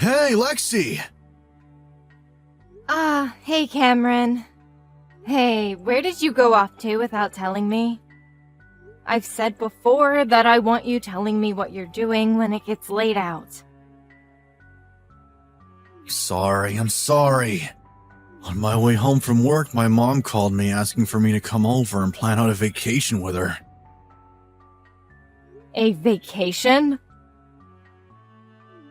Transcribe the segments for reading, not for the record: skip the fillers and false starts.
Hey, Lexi! Hey Cameron. Hey, where did you go off to without telling me? I've said before that I want you telling me what you're doing when it gets late out. I'm sorry. On my way home from work, my mom called me asking for me to come over and plan out a vacation with her. A vacation?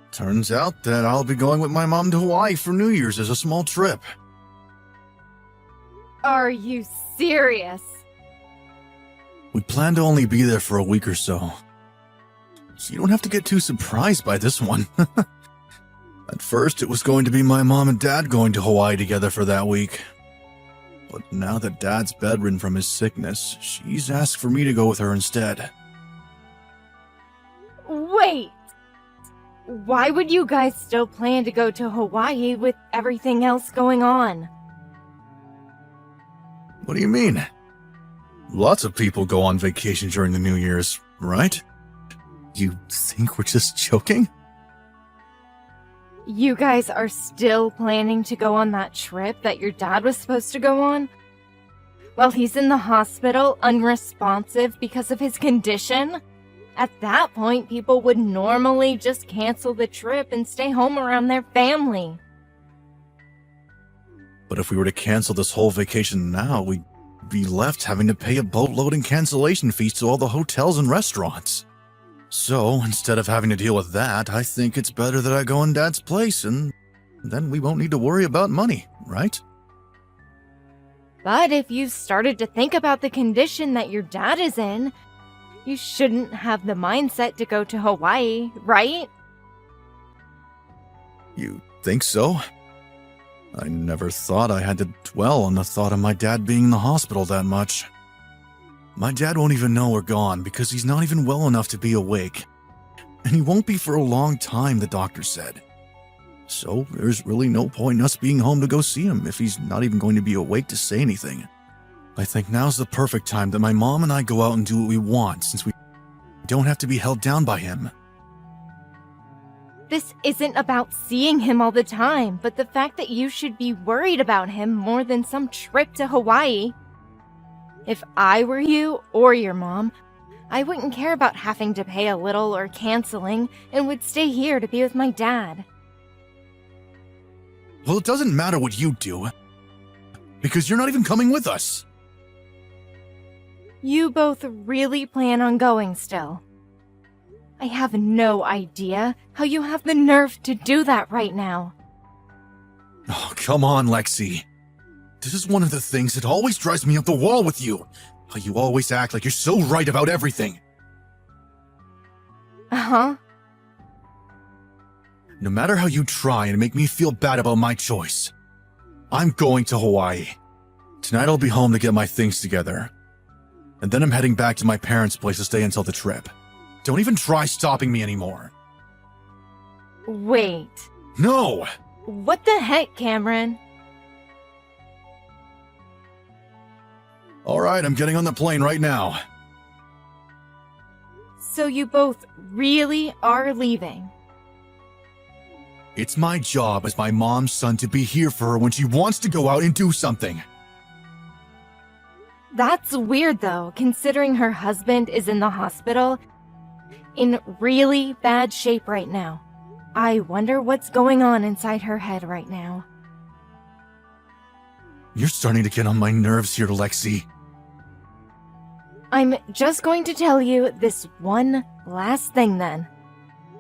Turns out that I'll be going with my mom to Hawaii for New Year's as a small trip. Are you serious? We plan to only be there for a week or so. So you don't have to get too surprised by this one. At first, it was going to be my mom and dad going to Hawaii together for that week. But now that dad's bedridden from his sickness, she's asked for me to go with her instead. Wait! Why would you guys still plan to go to Hawaii with everything else going on? What do you mean? Lots of people go on vacation during the New Year's, right? You think we're just joking? You guys are still planning to go on that trip that your dad was supposed to go on? While he's in the hospital, unresponsive because of his condition? At that point, people would normally just cancel the trip and stay home around their family. But if we were to cancel this whole vacation now, we'd be left having to pay a boatload in cancellation fees to all the hotels and restaurants. So, instead of having to deal with that, I think it's better that I go in Dad's place, and then we won't need to worry about money, right? But if you've started to think about the condition that your dad is in, you shouldn't have the mindset to go to Hawaii, right? You think so? I never thought I had to dwell on the thought of my dad being in the hospital that much. My dad won't even know we're gone because he's not even well enough to be awake. And he won't be for a long time, the doctor said. So there's really no point in us being home to go see him if he's not even going to be awake to say anything. I think now's the perfect time that my mom and I go out and do what we want since we don't have to be held down by him. This isn't about seeing him all the time, but the fact that you should be worried about him more than some trip to Hawaii. If I were you or your mom, I wouldn't care about having to pay a little or canceling and would stay here to be with my dad. Well, it doesn't matter what you do, because you're not even coming with us. You both really plan on going still. I have no idea how you have the nerve to do that right now. Oh, come on, Lexi. This is one of the things that always drives me up the wall with you. How you always act like you're so right about everything. Uh-huh. No matter how you try and make me feel bad about my choice, I'm going to Hawaii. Tonight I'll be home to get my things together. And then I'm heading back to my parents' place to stay until the trip. Don't even try stopping me anymore. Wait. No! What the heck, Cameron? Alright, I'm getting on the plane right now. So you both really are leaving? It's my job as my mom's son to be here for her when she wants to go out and do something. That's weird though, considering her husband is in the hospital in really bad shape right now. I wonder what's going on inside her head right now. You're starting to get on my nerves here, Lexi. I'm just going to tell you this one last thing then.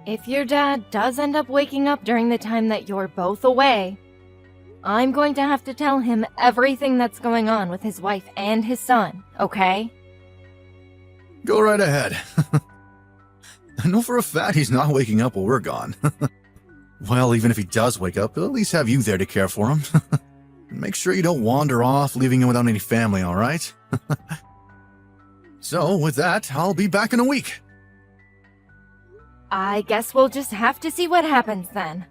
If your dad does end up waking up during the time that you're both away, I'm going to have to tell him everything that's going on with his wife and his son, okay? Go right ahead. I know for a fact he's not waking up while we're gone. Well, even if he does wake up, he'll at least have you there to care for him. Make sure you don't wander off, leaving him without any family, alright? So, with that, I'll be back in a week. I guess we'll just have to see what happens then.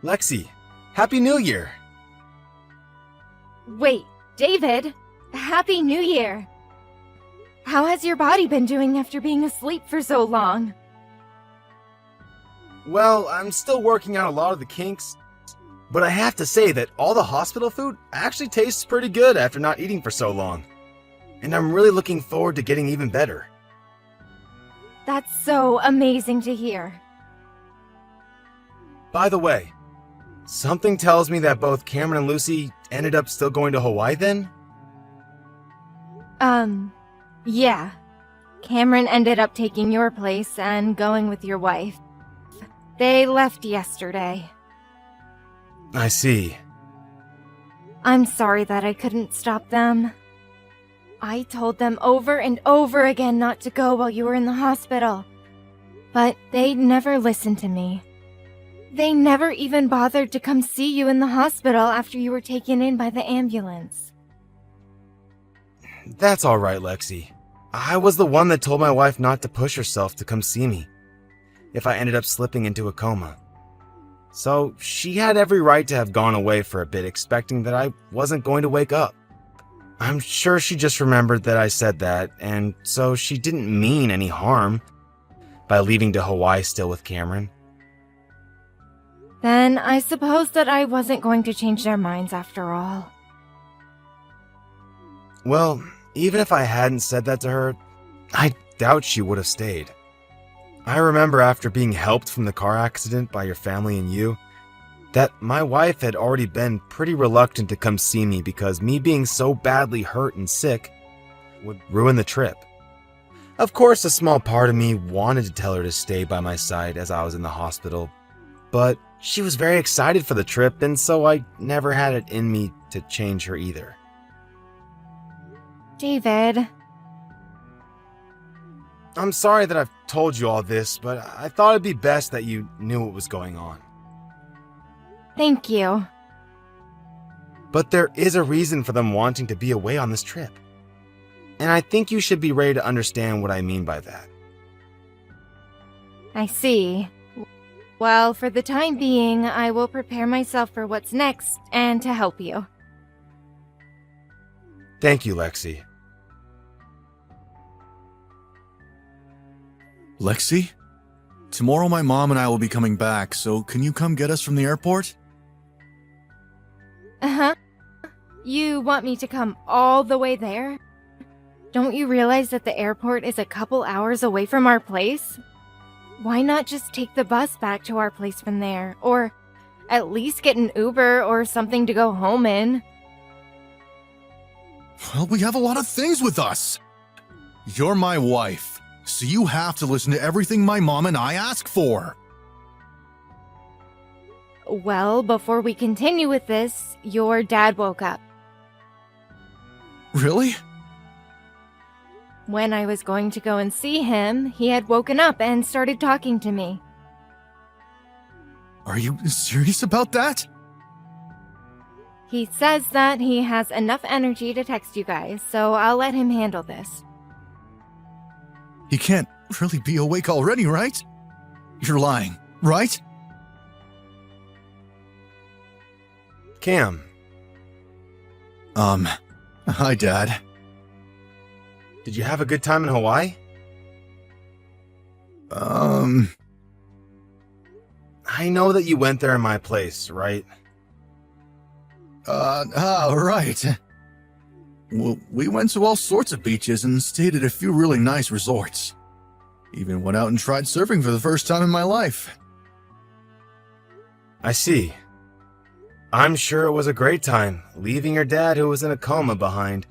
Lexi, Happy New Year! Wait, David, Happy New Year! How has your body been doing after being asleep for so long? Well, I'm still working out a lot of the kinks, but I have to say that all the hospital food actually tastes pretty good after not eating for so long. And I'm really looking forward to getting even better. That's so amazing to hear. By the way, something tells me that both Cameron and Lucy ended up still going to Hawaii then? Yeah. Cameron ended up taking your place and going with your wife. They left yesterday. I see. I'm sorry that I couldn't stop them. I told them over and over again not to go while you were in the hospital. But they never listened to me. They never even bothered to come see you in the hospital after you were taken in by the ambulance. That's alright, Lexi. I was the one that told my wife not to push herself to come see me if I ended up slipping into a coma. So she had every right to have gone away for a bit expecting that I wasn't going to wake up. I'm sure she just remembered that I said that, and so she didn't mean any harm by leaving to Hawaii still with Cameron. Then I suppose that I wasn't going to change their minds after all. Well, even if I hadn't said that to her, I doubt she would have stayed. I remember after being helped from the car accident by your family and you, that my wife had already been pretty reluctant to come see me because me being so badly hurt and sick would ruin the trip. Of course, a small part of me wanted to tell her to stay by my side as I was in the hospital, but she was very excited for the trip, and so I never had it in me to change her either. David. I'm sorry that I've told you all this, but I thought it'd be best that you knew what was going on. Thank you. But there is a reason for them wanting to be away on this trip. And I think you should be ready to understand what I mean by that. I see. Well, for the time being, I will prepare myself for what's next and to help you. Thank you, Lexi. Lexi? Tomorrow my mom and I will be coming back, so can you come get us from the airport? Uh-huh. You want me to come all the way there? Don't you realize that the airport is a couple hours away from our place? Why not just take the bus back to our place from there? Or at least get an Uber or something to go home in? Well, we have a lot of things with us. You're my wife, so you have to listen to everything my mom and I ask for. Well, before we continue with this, your dad woke up. Really? When I was going to go and see him, he had woken up and started talking to me. Are you serious about that? He says that he has enough energy to text you guys, so I'll let him handle this. He can't really be awake already, right? You're lying, right? Cam. Hi, Dad. Did you have a good time in Hawaii? I know that you went there in my place, right? Right. Well, we went to all sorts of beaches and stayed at a few really nice resorts. Even went out and tried surfing for the first time in my life. I see. I'm sure it was a great time, leaving your dad who was in a coma behind,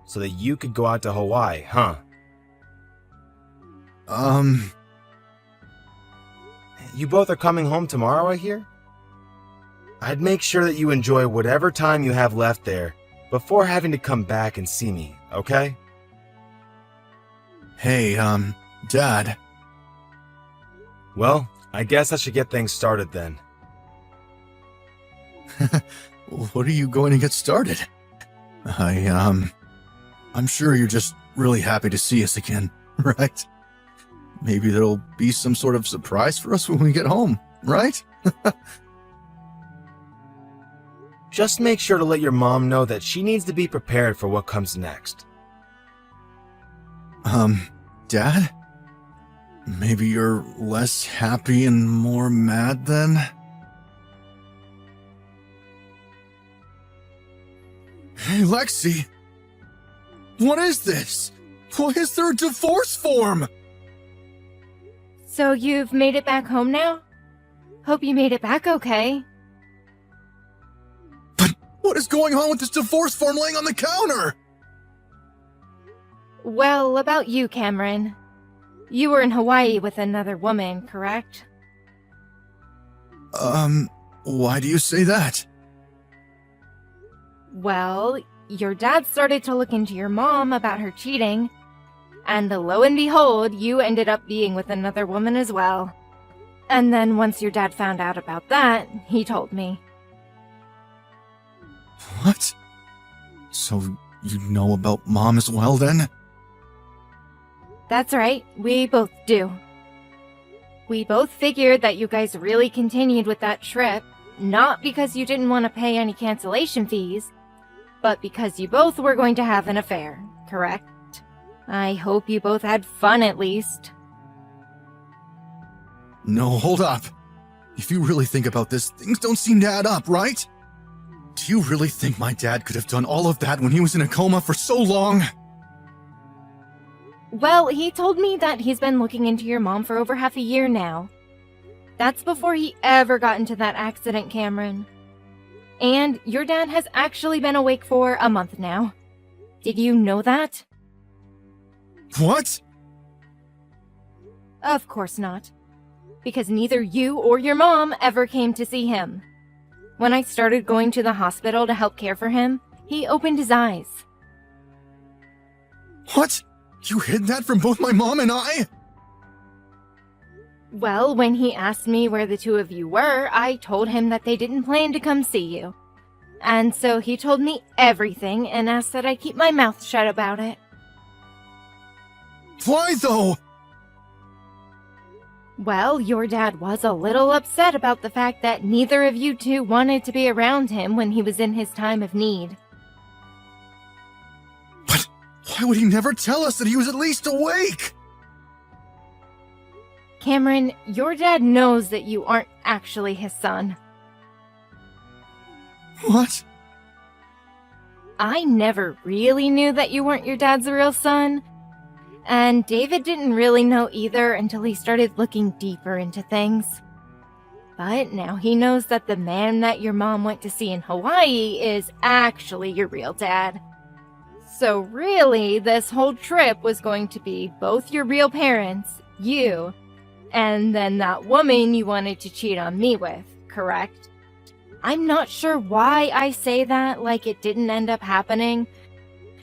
so that you could go out to Hawaii, huh? You both are coming home tomorrow, I hear? I'd make sure that you enjoy whatever time you have left there before having to come back and see me, okay? Hey, Dad. Well, I guess I should get things started then. What are you going to get started? I'm sure you're just really happy to see us again, right? Maybe there'll be some sort of surprise for us when we get home, right? Just make sure to let your mom know that she needs to be prepared for what comes next. Dad? Maybe you're less happy and more mad then? Hey, Lexi! What is this? Why is there a divorce form? So you've made it back home now? Hope you made it back okay. But what is going on with this divorce form laying on the counter? Well, about you, Cameron. You were in Hawaii with another woman, correct? Why do you say that? Well, your dad started to look into your mom about her cheating, and lo and behold, you ended up being with another woman as well. And then once your dad found out about that, he told me. What? So you know about Mom as well then? That's right, we both do. We both figured that you guys really continued with that trip, not because you didn't want to pay any cancellation fees, but because you both were going to have an affair, correct? I hope you both had fun at least. No, hold up. If you really think about this, things don't seem to add up, right? Do you really think my dad could have done all of that when he was in a coma for so long? Well, he told me that he's been looking into your mom for over half a year now. That's before he ever got into that accident, Cameron. And your dad has actually been awake for a month now. Did you know that? What? Of course not. Because neither you or your mom ever came to see him. When I started going to the hospital to help care for him, he opened his eyes. What? You hid that from both my mom and I? Well, when he asked me where the two of you were, I told him that they didn't plan to come see you. And so he told me everything and asked that I keep my mouth shut about it. Why though? Well, your dad was a little upset about the fact that neither of you two wanted to be around him when he was in his time of need. But why would he never tell us that he was at least awake? Cameron, your dad knows that you aren't actually his son. What? I never really knew that you weren't your dad's real son. And David didn't really know either until he started looking deeper into things. But now he knows that the man that your mom went to see in Hawaii is actually your real dad. So really, this whole trip was going to be both your real parents, you, and then that woman you wanted to cheat on me with, correct? I'm not sure why I say that like it didn't end up happening,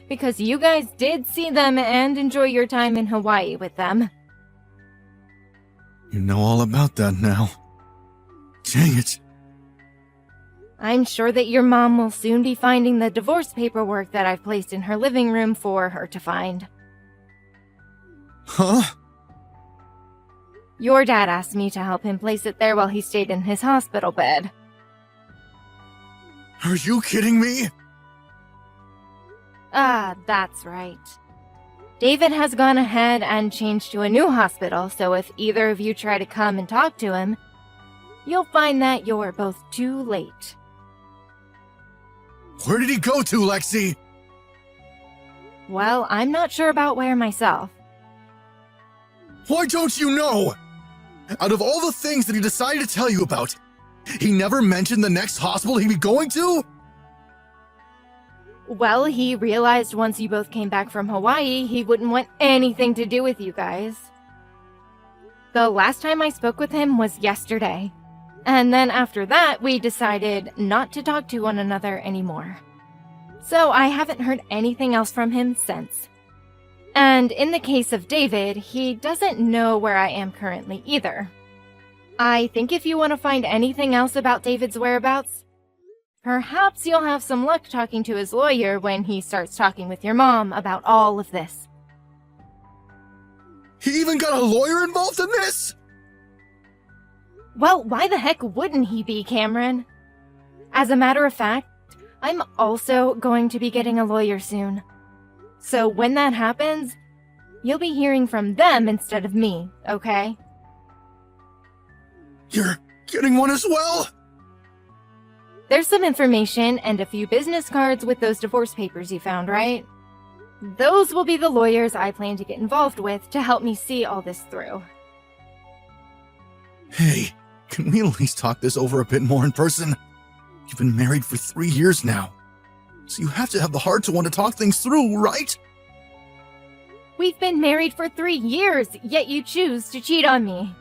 because you guys did see them and enjoy your time in Hawaii with them. You know all about that now. Dang it. I'm sure that your mom will soon be finding the divorce paperwork that I've placed in her living room for her to find. Huh? Your dad asked me to help him place it there while he stayed in his hospital bed. Are you kidding me? Ah, that's right. David has gone ahead and changed to a new hospital, so if either of you try to come and talk to him, you'll find that you're both too late. Where did he go to, Lexi? Well, I'm not sure about where myself. Why don't you know? Out of all the things that he decided to tell you about, he never mentioned the next hospital he'd be going to? Well, he realized once you both came back from Hawaii, he wouldn't want anything to do with you guys. The last time I spoke with him was yesterday. And then after that, we decided not to talk to one another anymore. So I haven't heard anything else from him since. And in the case of David, he doesn't know where I am currently either. I think if you want to find anything else about David's whereabouts, perhaps you'll have some luck talking to his lawyer when he starts talking with your mom about all of this. He even got a lawyer involved in this? Well, why the heck wouldn't he be, Cameron? As a matter of fact, I'm also going to be getting a lawyer soon. So when that happens, You'll be hearing from them instead of me, okay? You're getting one as well? There's some information and a few business cards with those divorce papers you found, right? Those will be the lawyers I plan to get involved with to help me see all this through. Hey, can we at least talk this over a bit more in person? You've been married for 3 years now, so you have to have the heart to want to talk things through, right? We've been married for 3 years, yet you choose to cheat on me.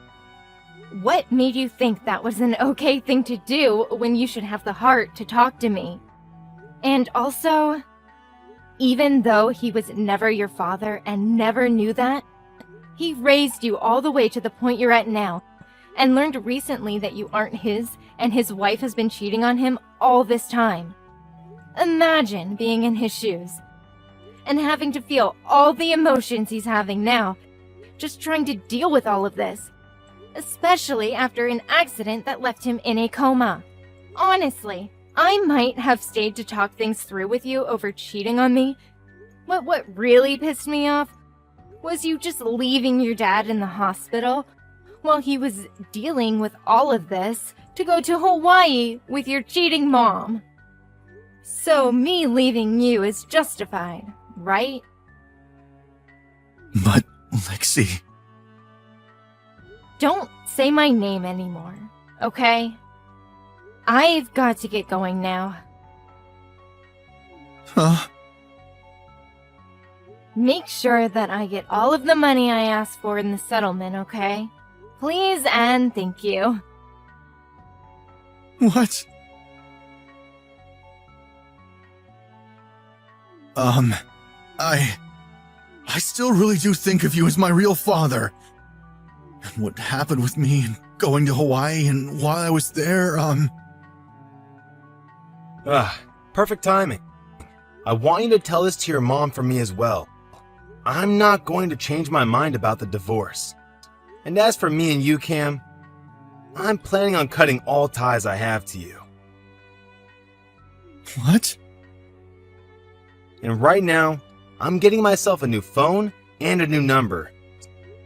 What made you think that was an okay thing to do when you should have the heart to talk to me? And also, even though he was never your father and never knew that, he raised you all the way to the point you're at now, and learned recently that you aren't his and his wife has been cheating on him all this time. Imagine being in his shoes and having to feel all the emotions he's having now, just trying to deal with all of this, especially after an accident that left him in a coma. Honestly, I might have stayed to talk things through with you over cheating on me, but what really pissed me off was you just leaving your dad in the hospital while he was dealing with all of this to go to Hawaii with your cheating mom. So me leaving you is justified, right? But, Lexi... Don't say my name anymore, okay? I've got to get going now. Huh? Make sure that I get all of the money I asked for in the settlement, okay? Please and thank you. What? I still really do think of you as my real father. And what happened with me and going to Hawaii and while I was there, Perfect timing. I want you to tell this to your mom from me as well. I'm not going to change my mind about the divorce. And as for me and you, Cam, I'm planning on cutting all ties I have to you. What? And right now, I'm getting myself a new phone and a new number.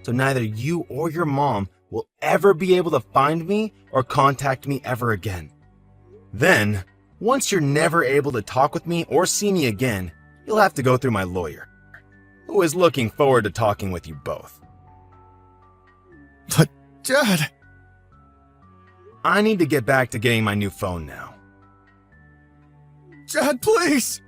So neither you or your mom will ever be able to find me or contact me ever again. Then, once you're never able to talk with me or see me again, you'll have to go through my lawyer, who is looking forward to talking with you both. But, Dad... I need to get back to getting my new phone now. Dad, please!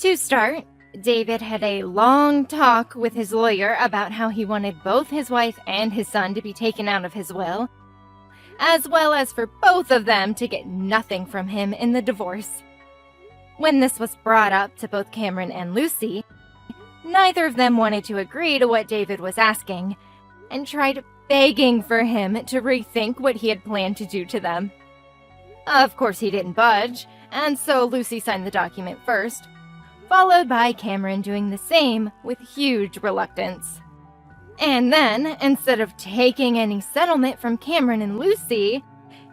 To start, David had a long talk with his lawyer about how he wanted both his wife and his son to be taken out of his will, as well as for both of them to get nothing from him in the divorce. When this was brought up to both Cameron and Lucy, neither of them wanted to agree to what David was asking, and tried begging for him to rethink what he had planned to do to them. Of course he didn't budge, and so Lucy signed the document first, followed by Cameron doing the same with huge reluctance. And then, instead of taking any settlement from Cameron and Lucy,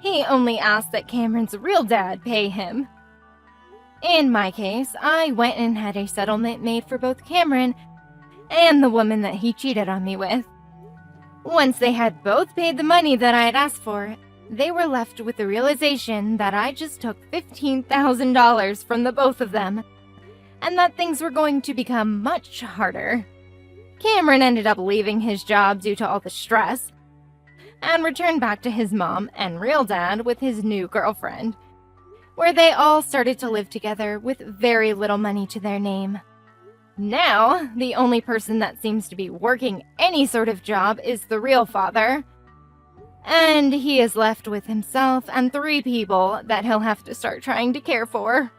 he only asked that Cameron's real dad pay him. In my case, I went and had a settlement made for both Cameron and the woman that he cheated on me with. Once they had both paid the money that I had asked for, they were left with the realization that I just took $15,000 from the both of them, and that things were going to become much harder. Cameron ended up leaving his job due to all the stress, and returned back to his mom and real dad with his new girlfriend, where they all started to live together with very little money to their name. Now, the only person that seems to be working any sort of job is the real father, and he is left with himself and 3 people that he'll have to start trying to care for.